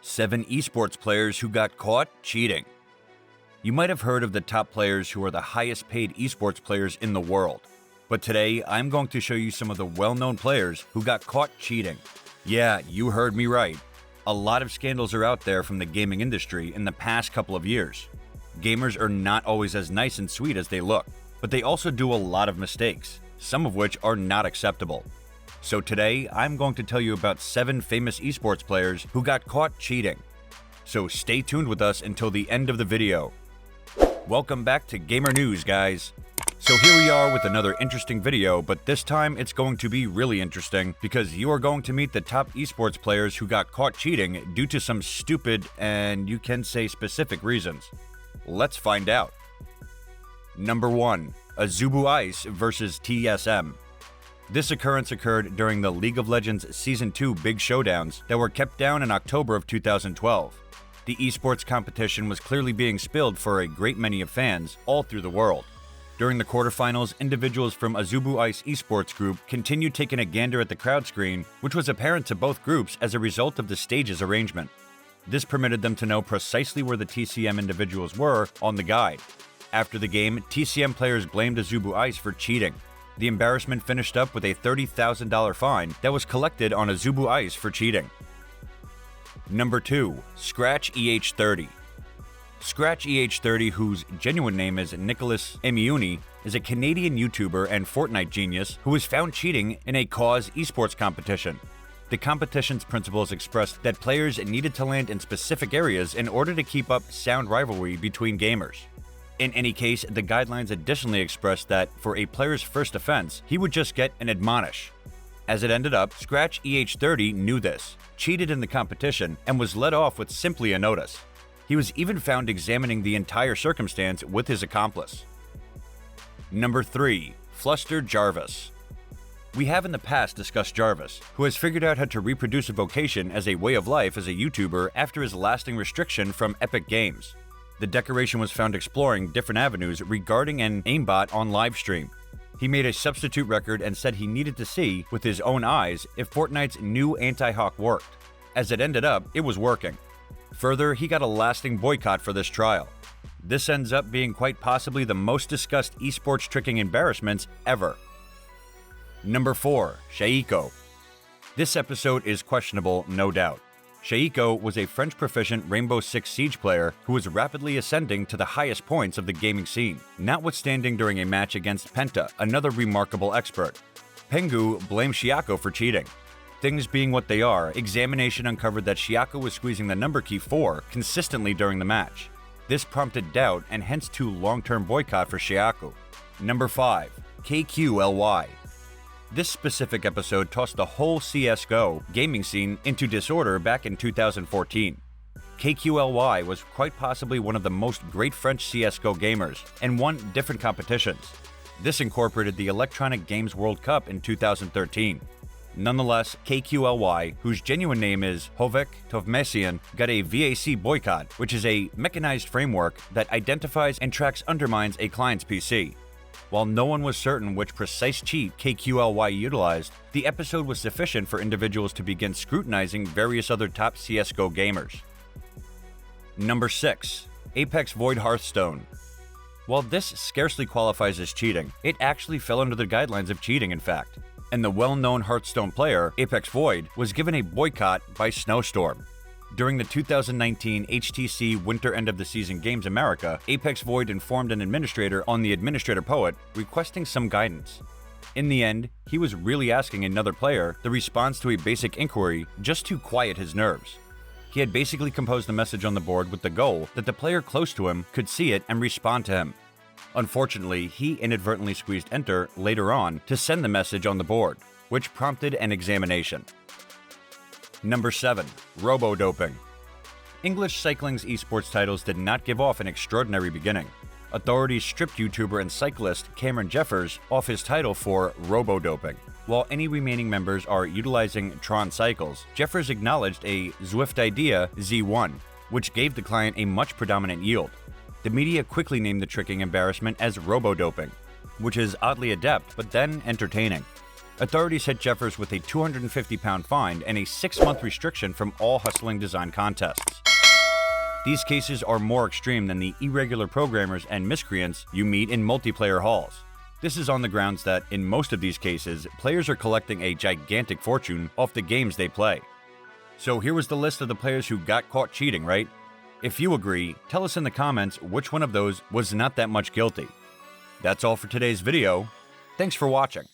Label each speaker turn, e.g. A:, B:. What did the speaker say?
A: 7 eSports players who got caught cheating. You might have heard of the top players who are the highest paid eSports players in the world. But today, I'm going to show you some of the well-known players who got caught cheating. Yeah, you heard me right. A lot of scandals are out there from the gaming industry in the past couple of years. Gamers are not always as nice and sweet as they look, but they also do a lot of mistakes, some of which are not acceptable. So today, I'm going to tell you about 7 famous eSports players who got caught cheating. So stay tuned with us until the end of the video. Welcome back to Gamer News, guys. So here we are with another interesting video, but this time it's going to be really interesting because you are going to meet the top eSports players who got caught cheating due to some stupid and you can say specific reasons. Let's find out. Number 1. Azubu Ice vs TSM. This occurrence occurred during the League of Legends Season 2 Big Showdowns that were kept down in October of 2012. The esports competition was clearly being spilled for a great many of fans all through the world. During the quarterfinals, individuals from Azubu Ice eSports group continued taking a gander at the crowd screen, which was apparent to both groups as a result of the stage's arrangement. This permitted them to know precisely where the TCM individuals were on the guide. After the game, TCM players blamed Azubu Ice for cheating. The embarrassment finished up with a $30,000 fine that was collected on Azubu Ice for cheating. Number 2. Scratch EH30. Scratch EH30, whose genuine name is Nicholas Emiuni, is a Canadian YouTuber and Fortnite genius who was found cheating in a cause esports competition. The competition's principles expressed that players needed to land in specific areas in order to keep up sound rivalry between gamers. In any case, the guidelines additionally expressed that for a player's first offense, he would just get an admonish. As it ended up, Scratch EH30 knew this, cheated in the competition, and was let off with simply a notice. He was even found examining the entire circumstance with his accomplice. Number 3. Flustered Jarvis. We have in the past discussed Jarvis, who has figured out how to reproduce a vocation as a way of life as a YouTuber after his lasting restriction from Epic Games. The decoration was found exploring different avenues regarding an aimbot on livestream. He made a substitute record and said he needed to see, with his own eyes, if Fortnite's new anti-hawk worked. As it ended up, it was working. Further, he got a lasting boycott for this trial. This ends up being quite possibly the most discussed esports tricking embarrassments ever. Number 4. Shaiko. This episode is questionable, no doubt. Shaiko was a French proficient Rainbow Six Siege player who was rapidly ascending to the highest points of the gaming scene, notwithstanding during a match against Penta, another remarkable expert. Pengu blamed Shaiko for cheating. Things being what they are, examination uncovered that Shaiko was squeezing the number key 4 consistently during the match. This prompted doubt and hence to long-term boycott for Shaiko. Number 5. KQLY. This specific episode tossed the whole CSGO gaming scene into disorder back in 2014. KQLY was quite possibly one of the most great French CSGO gamers and won different competitions. This incorporated the Electronic Games World Cup in 2013. Nonetheless, KQLY, whose genuine name is Hovek Tovmesian, got a VAC boycott, which is a mechanized framework that identifies and tracks undermines a client's PC. While no one was certain which precise cheat KQLY utilized, the episode was sufficient for individuals to begin scrutinizing various other top CSGO gamers. Number 6. Apex Void Hearthstone. While this scarcely qualifies as cheating, it actually fell under the guidelines of cheating, in fact. And the well-known Hearthstone player, Apex Void, was given a boycott by Snowstorm. During the 2019 HTC Winter End of the Season Games America, Apex Void informed an administrator on the Administrator Poet requesting some guidance. In the end, he was really asking another player the response to a basic inquiry just to quiet his nerves. He had basically composed a message on the board with the goal that the player close to him could see it and respond to him. Unfortunately, he inadvertently squeezed enter later on to send the message on the board, which prompted an examination. Number 7. Robo-doping. English cycling's esports titles did not give off an extraordinary beginning. Authorities stripped YouTuber and cyclist Cameron Jeffers off his title for robo-doping. While any remaining members are utilizing Tron cycles, Jeffers acknowledged a Zwift Idea Z1, which gave the client a much predominant yield. The media quickly named the tricking embarrassment as robo-doping, which is oddly adept but then entertaining. Authorities hit Jeffers with a 250-pound fine and a 6-month restriction from all hustling design contests. These cases are more extreme than the irregular programmers and miscreants you meet in multiplayer halls. This is on the grounds that, in most of these cases, players are collecting a gigantic fortune off the games they play. So here was the list of the players who got caught cheating, right? If you agree, tell us in the comments which one of those was not that much guilty. That's all for today's video. Thanks for watching.